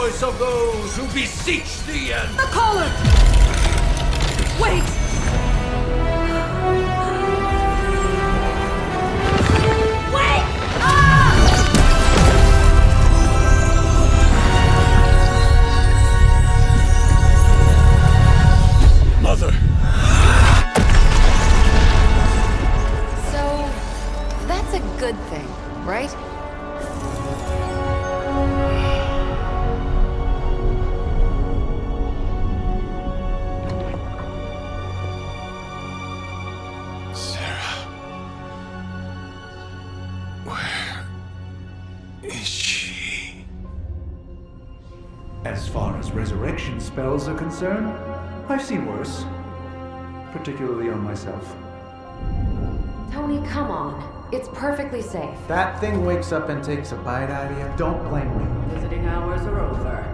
voice of those who beseech thee and... The collar! Wait! Wait! Ah! Mother! So, that's a good thing, right? As far as resurrection spells are concerned, I've seen worse. Particularly on myself. Tony, come on. It's perfectly safe. That thing wakes up and takes a bite out of you. Don't blame me. Visiting hours are over.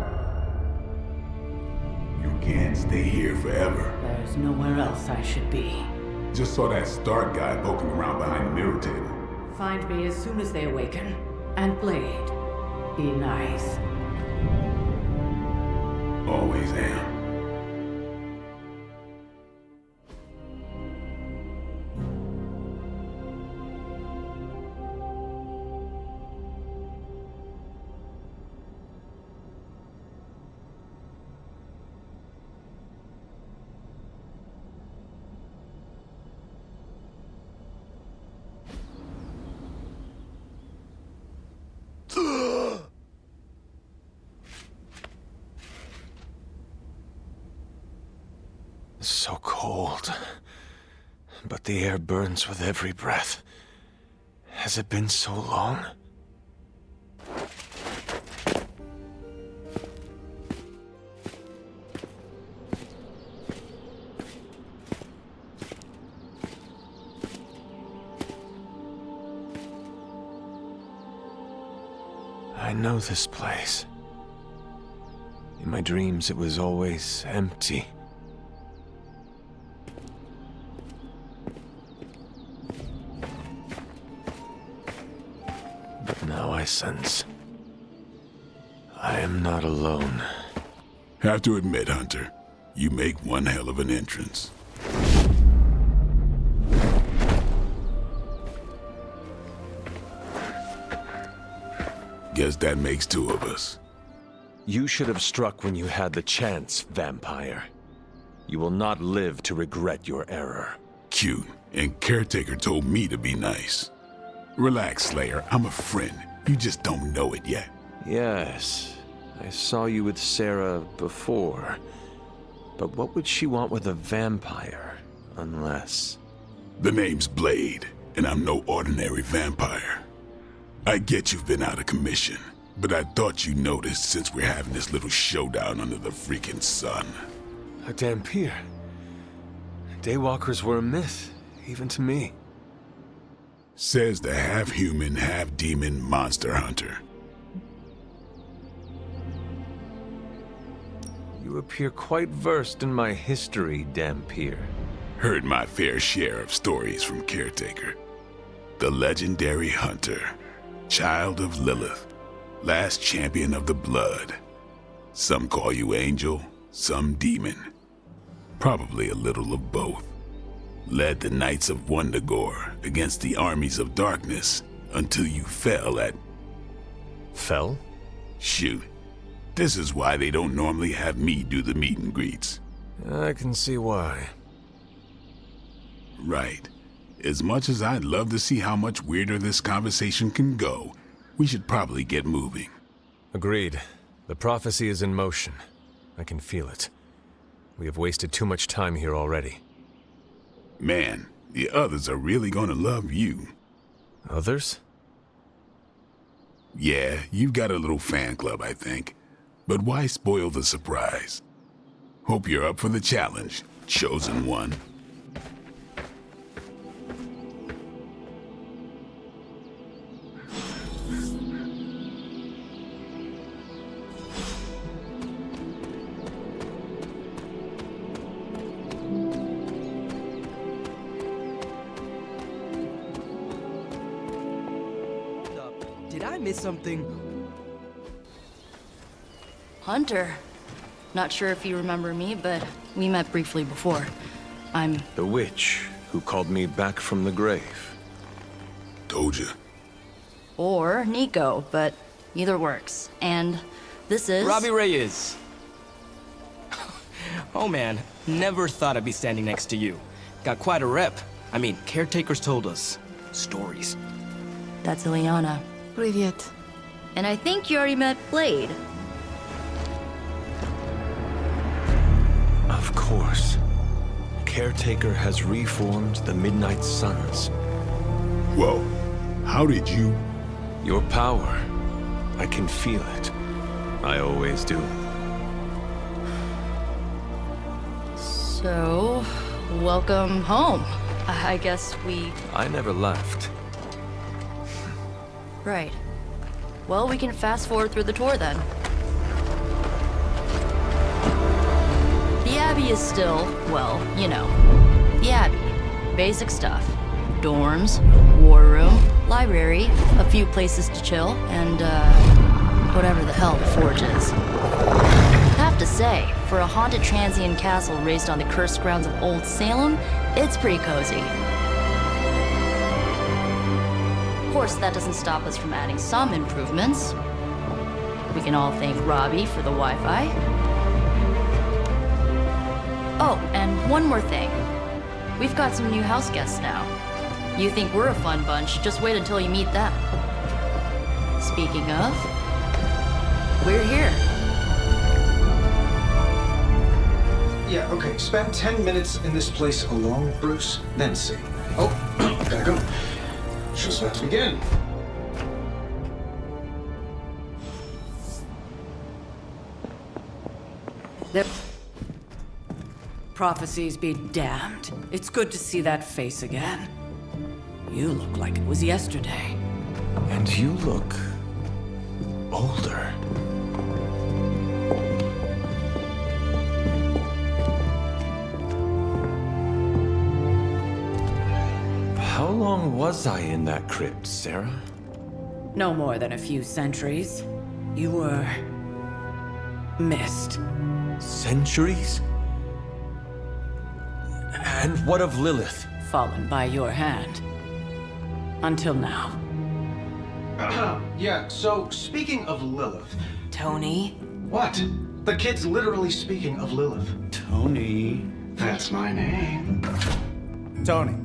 You can't stay here forever. There's nowhere else I should be. Just saw that Stark guy poking around behind the mirror table. Find me as soon as they awaken. And Blade, be nice. Always am. So cold. But the air burns with every breath. Has it been so long? I know this place. In my dreams, it was always empty. But now I sense I am not alone. Have to admit, Hunter, you make one hell of an entrance. Guess that makes two of us. You should have struck when you had the chance, vampire. You will not live to regret your error. Cute, and Caretaker told me to be nice. Relax, Slayer, I'm a friend. You just don't know it yet. Yes, I saw you with Sarah before. But what would she want with a vampire, unless... The name's Blade, and I'm no ordinary vampire. I get you've been out of commission, but I thought you noticed since we're having this little showdown under the freaking sun. A Dampier. Daywalkers were a myth, even to me. Says the half-human, half-demon monster hunter. You appear quite versed in my history, Dampier. Heard my fair share of stories from Caretaker. The legendary hunter, child of Lilith, last champion of the blood. Some call you angel, some demon. Probably a little of both. Led the Knights of Wundagore against the armies of darkness until you fell at... Fell? Shoot. This is why they don't normally have me do the meet and greets. I can see why. Right. As much as I'd love to see how much weirder this conversation can go, we should probably get moving. Agreed. The prophecy is in motion. I can feel it. We have wasted too much time here already. Man, the others are really gonna love you. Others? Yeah, you've got a little fan club, I think. But why spoil the surprise? Hope you're up for the challenge, chosen one. Did I miss something? Hunter. Not sure if you remember me, but we met briefly before. I'm... The witch who called me back from the grave. Told you. Or Nico, but either works. And this is... Robbie Reyes. Oh man, never thought I'd be standing next to you. Got quite a rep. I mean, caretakers told us stories. That's Ileana. Привет. And I think you already met Blade. Of course. Caretaker has reformed the Midnight Suns. Whoa, how did you? Your power. I can feel it. I always do. So, welcome home. I guess we... I never left. Right. Well, we can fast forward through the tour then. The Abbey is still, well, you know, the Abbey. Basic stuff. Dorms, war room, library, a few places to chill, and, whatever the hell the Forge is. Have to say, for a haunted transient castle raised on the cursed grounds of Old Salem, it's pretty cozy. Of course, that doesn't stop us from adding some improvements. We can all thank Robbie for the Wi-Fi. Oh, and one more thing. We've got some new house guests now. You think we're a fun bunch, just wait until you meet them. Speaking of, we're here. Yeah, okay. Spend 10 minutes in this place alone, Bruce, then see. Oh, gotta go. Show's about to begin. Prophecies be damned. It's good to see that face again. You look like it was yesterday. And you look... older. How long was I in that crypt, Sarah? No more than a few centuries. You were... missed. Centuries? And what of Lilith? Fallen by your hand. Until now. Yeah, so speaking of Lilith... Tony? What? The kid's literally speaking of Lilith. Tony. That's my name. Tony,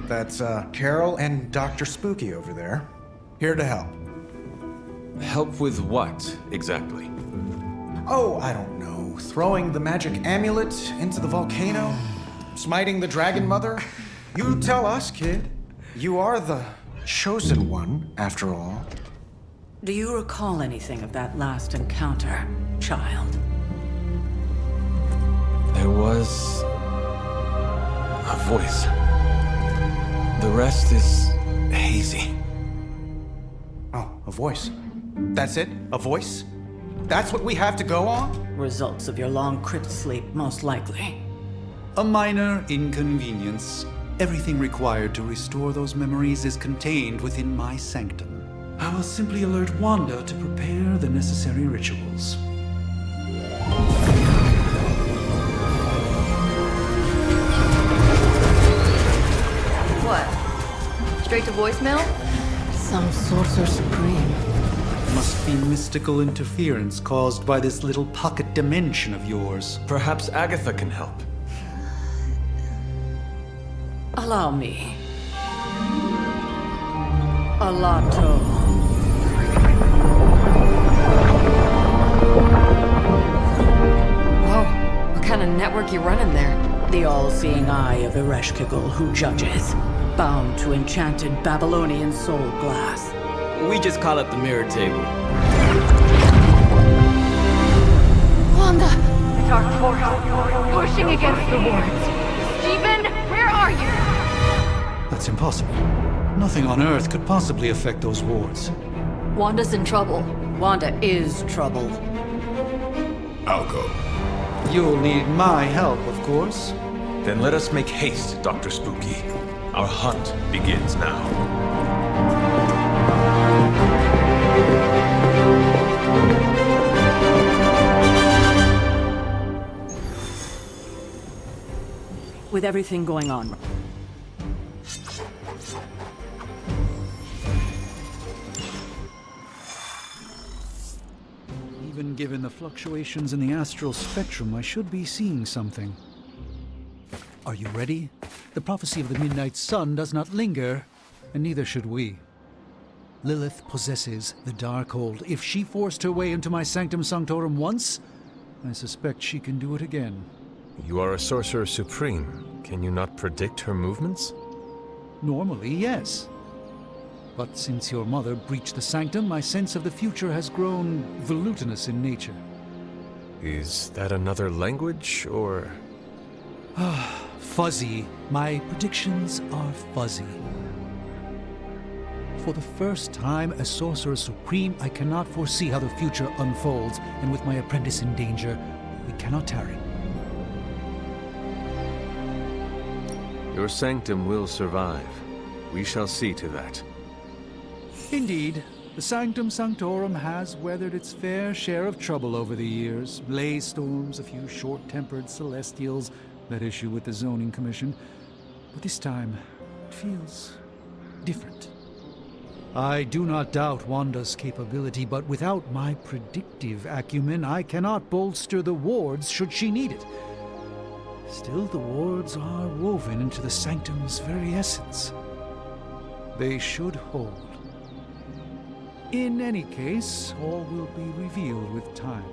that's Carol and Dr. Spooky over there. Here to help. Help with what, exactly? Oh, I don't know. Throwing the magic amulet into the volcano? Smiting the Dragon Mother? You tell us, kid. You are the chosen one, after all. Do you recall anything of that last encounter, child? There was... a voice. The rest is hazy. Oh, a voice. That's it? A voice? That's what we have to go on? Results of your long crypt sleep, most likely. A minor inconvenience. Everything required to restore those memories is contained within my sanctum. I will simply alert Wanda to prepare the necessary rituals. What? Straight to voicemail? Some sorcerer supreme. Must be mystical interference caused by this little pocket dimension of yours. Perhaps Agatha can help. Allow me. Alato. Whoa, what kind of network you running there? The all-seeing eye of Ereshkigal who judges, bound to enchanted Babylonian soul glass. We just call it the mirror table. Wanda! Dark force, pushing against the wards. Stephen, where are you? That's impossible. Nothing on Earth could possibly affect those wards. Wanda's in trouble. Wanda is trouble. I'll go. You'll need my help, of course. Then let us make haste, Dr. Spooky. Our hunt begins now. with everything going on. Even given the fluctuations in the astral spectrum, I should be seeing something. Are you ready? The prophecy of the Midnight Sun does not linger, and neither should we. Lilith possesses the Darkhold. If she forced her way into my Sanctum Sanctorum once, I suspect she can do it again. You are a Sorcerer Supreme. Can you not predict her movements? Normally, yes. But since your mother breached the Sanctum, my sense of the future has grown volutinous in nature. Is that another language, or...? Fuzzy. My predictions are fuzzy. For the first time as Sorcerer Supreme, I cannot foresee how the future unfolds, and with my apprentice in danger, we cannot tarry. Your Sanctum will survive. We shall see to that. Indeed, the Sanctum Sanctorum has weathered its fair share of trouble over the years. Blaze storms, a few short-tempered celestials that issue with the Zoning Commission. But this time, it feels different. I do not doubt Wanda's capability, but without my predictive acumen, I cannot bolster the wards should she need it. Still, the wards are woven into the Sanctum's very essence. They should hold. In any case, all will be revealed with time.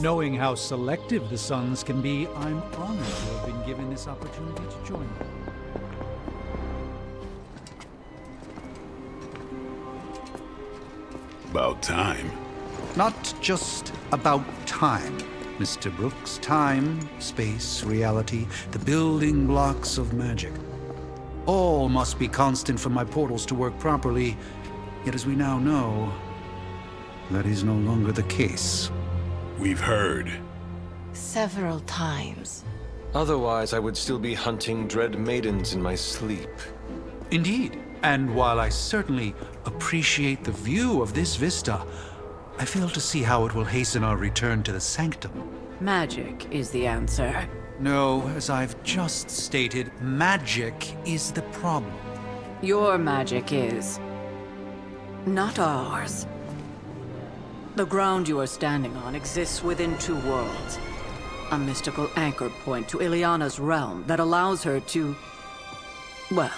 Knowing how selective the Suns can be, I'm honored to have been given this opportunity to join them. About time. Not just about time, Mr. Brooks. Time, space, reality, the building blocks of magic. All must be constant for my portals to work properly. Yet as we now know, that is no longer the case. We've heard. Several times. Otherwise, I would still be hunting dread maidens in my sleep. Indeed. And while I certainly appreciate the view of this vista, I fail to see how it will hasten our return to the Sanctum. Magic is the answer. No, as I've just stated, magic is the problem. Your magic is. Not ours. The ground you are standing on exists within two worlds. A mystical anchor point to Ileana's realm that allows her to... Well,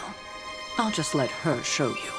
I'll just let her show you.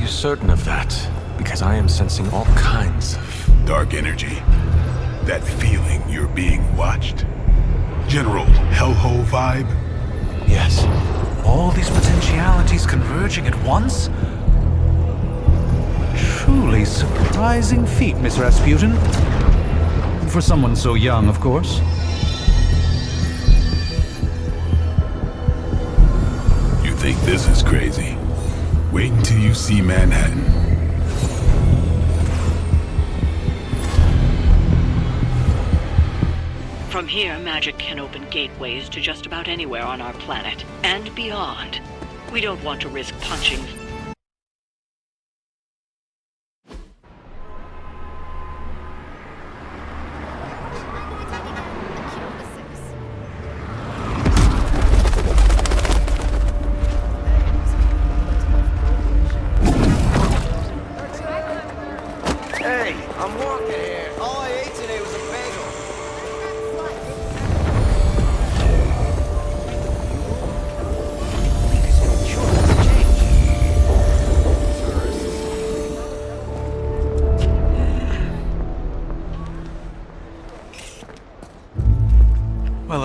Certain of that, because I am sensing all kinds of... Dark energy. That feeling you're being watched. General hellhole vibe. Yes. All these potentialities converging at once? Truly surprising feat, Miss Rasputin. For someone so young, of course. You think this is crazy? Wait until you see Manhattan. From here, magic can open gateways to just about anywhere on our planet, and beyond. We don't want to risk punching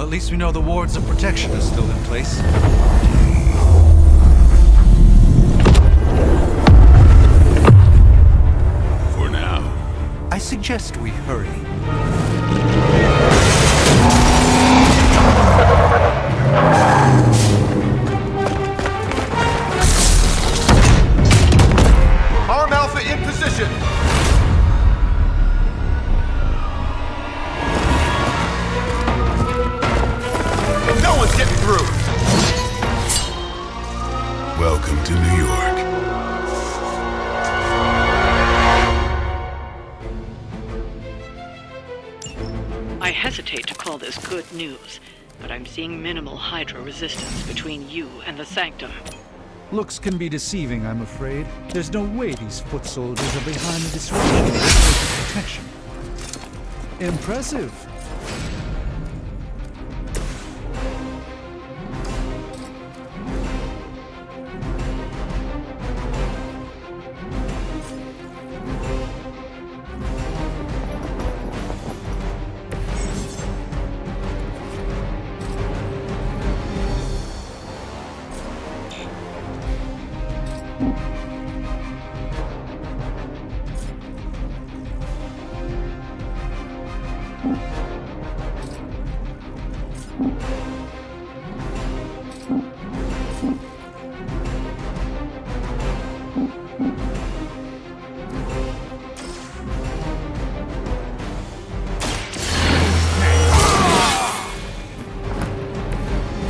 at least we know the wards of protection are still in place. For now. I suggest we hurry. Arm Alpha in position! No one's getting through! Welcome to New York. I hesitate to call this good news, but I'm seeing minimal Hydra resistance between you and the Sanctum. Looks can be deceiving, I'm afraid. There's no way these foot soldiers are behind the disruption of this protection. Impressive.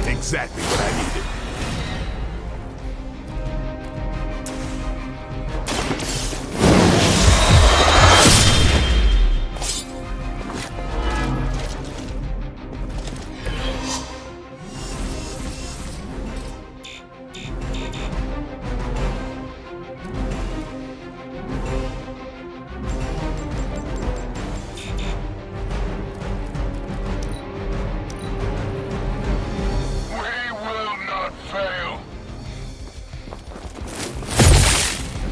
Exactly what I needed.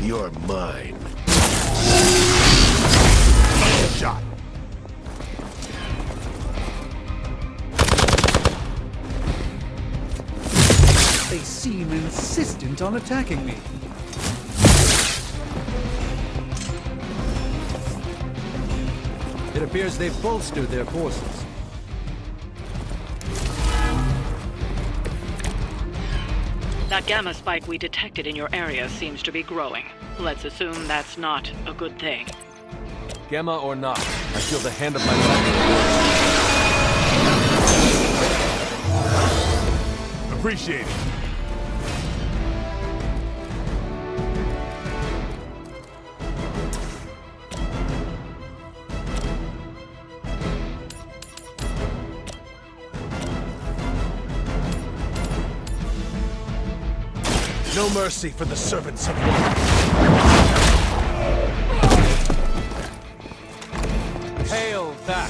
You're mine. Shot. They seem insistent on attacking me. It appears they've bolstered their forces. That gamma spike we detected in your area seems to be growing. Let's assume that's not a good thing. Gamma or not, I feel the hand of my life. Appreciate it. No mercy for the servants of light. Hail that!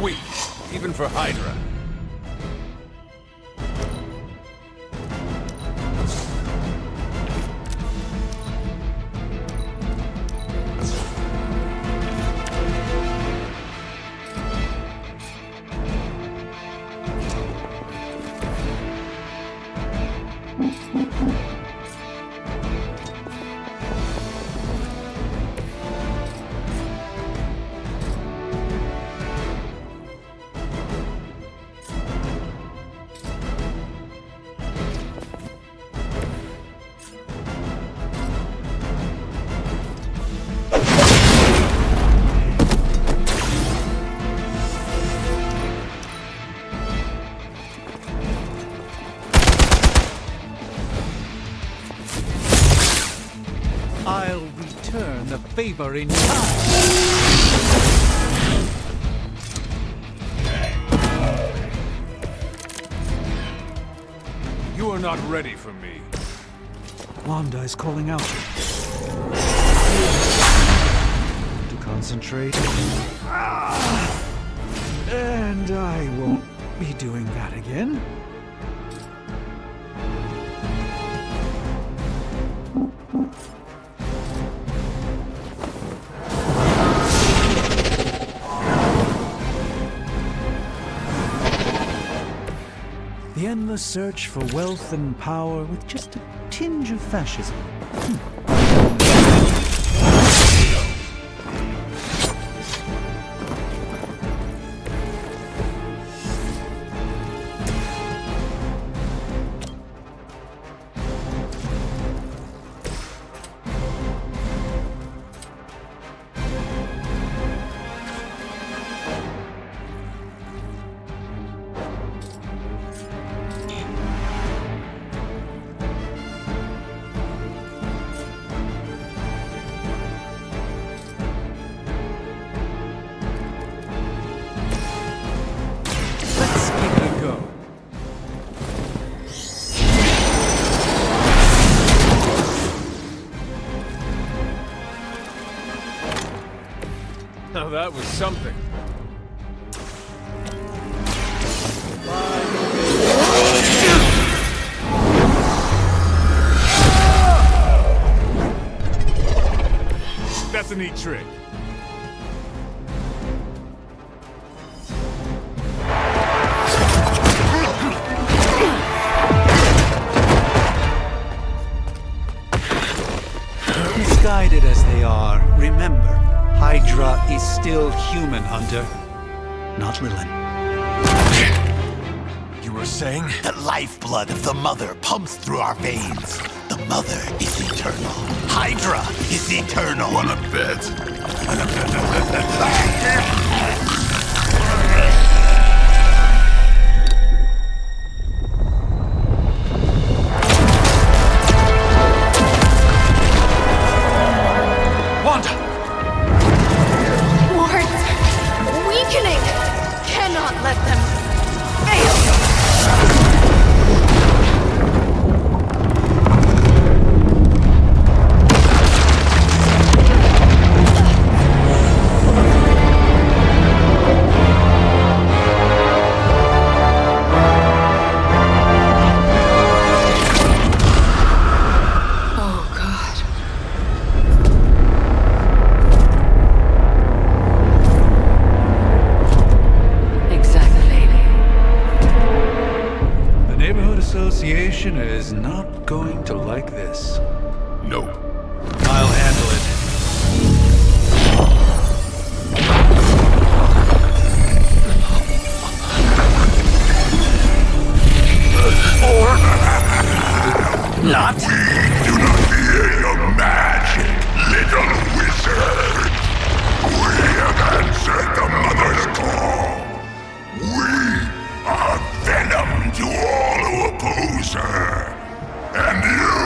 Weak, even for Hydra. I'll return the favor in time. You are not ready for me. Wanda is calling out. To concentrate. And I won't be doing that again. The endless search for wealth and power with just a tinge of fascism. Now that was something. That's a neat trick. Misguided as they are, remember, Hydra is still human, Hunter. Not Lilin. You were saying? The lifeblood of the Mother pumps through our veins. The Mother is eternal. Hydra is eternal. Wanna bet? Wards! Weakening! Cannot let them fail! Association is not going to like this. No. I'll handle it. Or not. We do not fear your magic, little wizard. We have answered the Mother's call. We are venom to all who oppose her. And you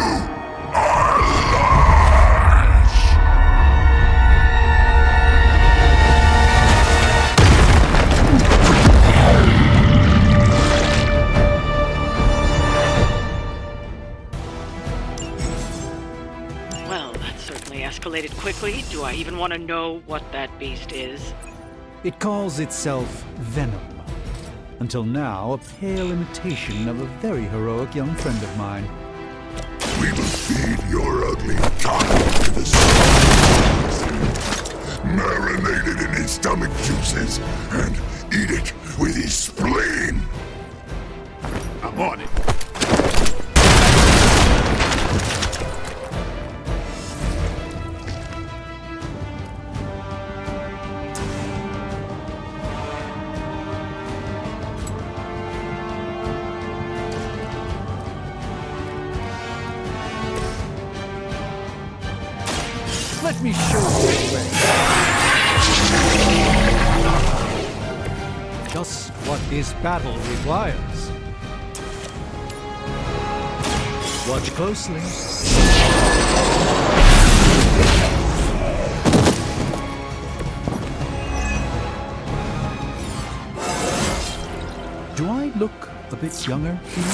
are large. Well, that certainly escalated quickly. Do I even want to know what that beast is? It calls itself Venom. Until now, a pale imitation of a very heroic young friend of mine. We will feed your ugly cock to the stars, marinated in his stomach juices, and eat it with his spleen. I'm on it. Let me show you the way. Just what this battle requires. Watch closely. Do I look a bit younger to you?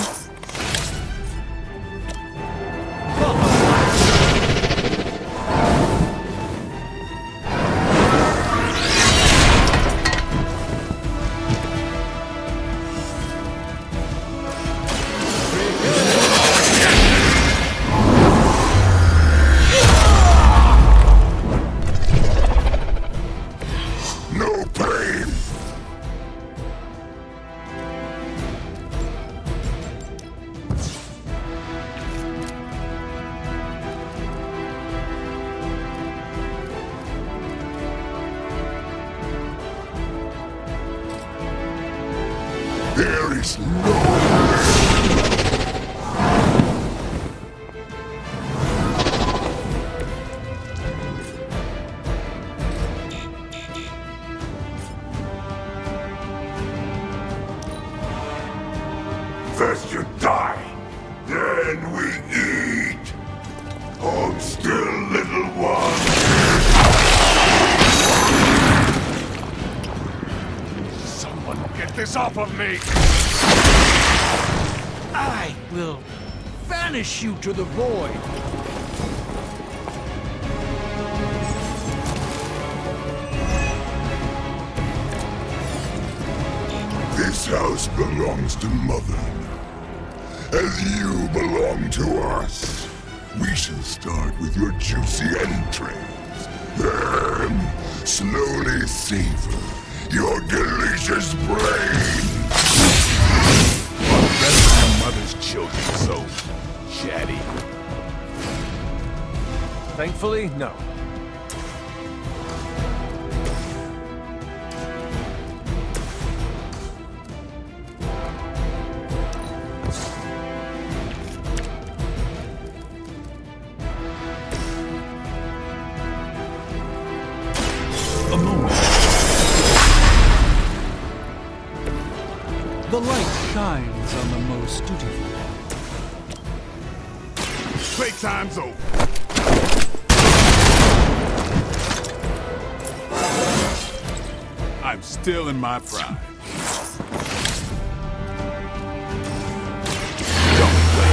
There is no way. First you die, then we eat. Hold still, little one. Someone get this off of me! I will banish you to the void. This house belongs to Mother now, as you belong to us. We shall start with your juicy entrails, then slowly savor your delicious brain. What better than Mother's children, so chatty? Thankfully, no. A moment. The light shines on the most dutiful. Playtime's over. I'm still in my prime. Don't play.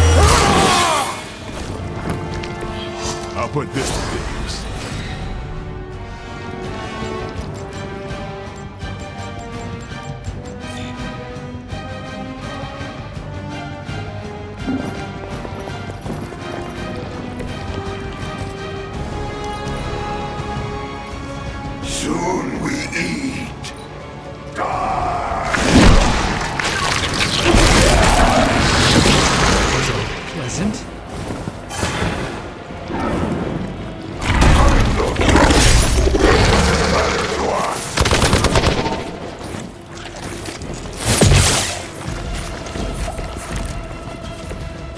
I'll put this to good use. Soon we eat. Die. Pleasant.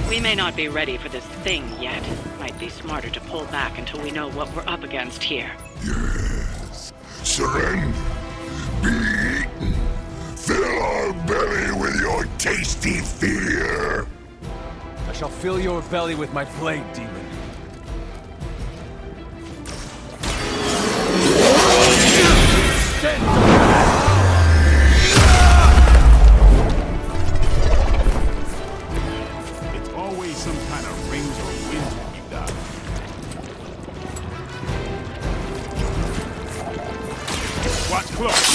We may not be ready for this thing yet. Might be smarter to pull back until we know what we're up against here. Yes. Surrender. Be eaten. Fill our belly with your tasty fear. I shall fill your belly with my blade, demon. It's always some kind of rings or winds when you die. Watch close.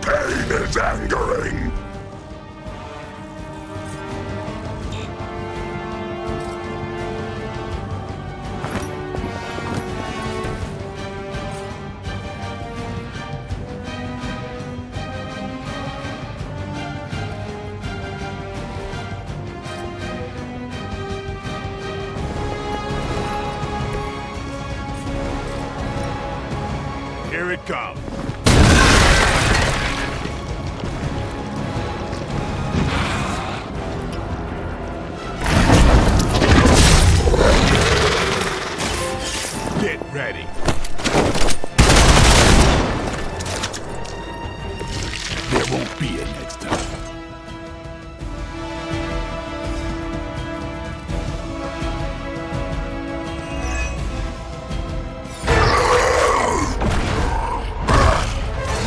Pain is angering. Here it comes. Get ready. There won't be a next time.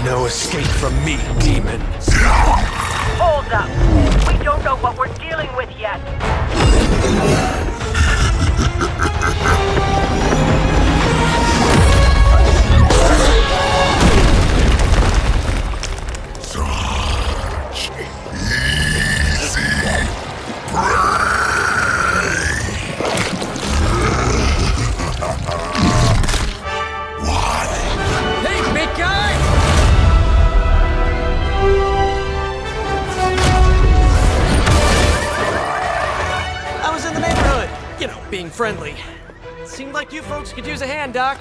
No escape from me, demon. Hold up. We don't know what we're dealing with yet. Such easy prey. What? Hey, big guy! I was in the neighborhood. You know, being friendly. Seemed like you folks could use a hand, Doc.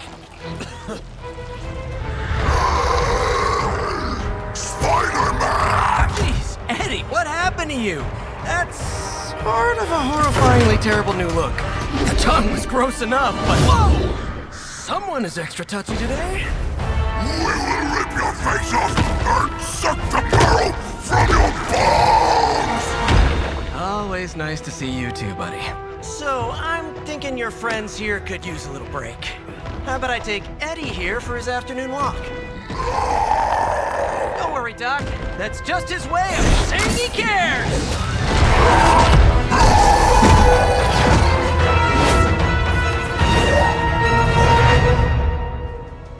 Eddie, what happened to you? That's part of a horrifyingly terrible new look. The tongue was gross enough, but whoa! Someone is extra touchy today. We will rip your face off and suck the marrow from your bones! Always nice to see you too, buddy. So, I'm thinking your friends here could use a little break. How about I take Eddie here for his afternoon walk? Don't worry, Doc. That's just his way of saying he cares!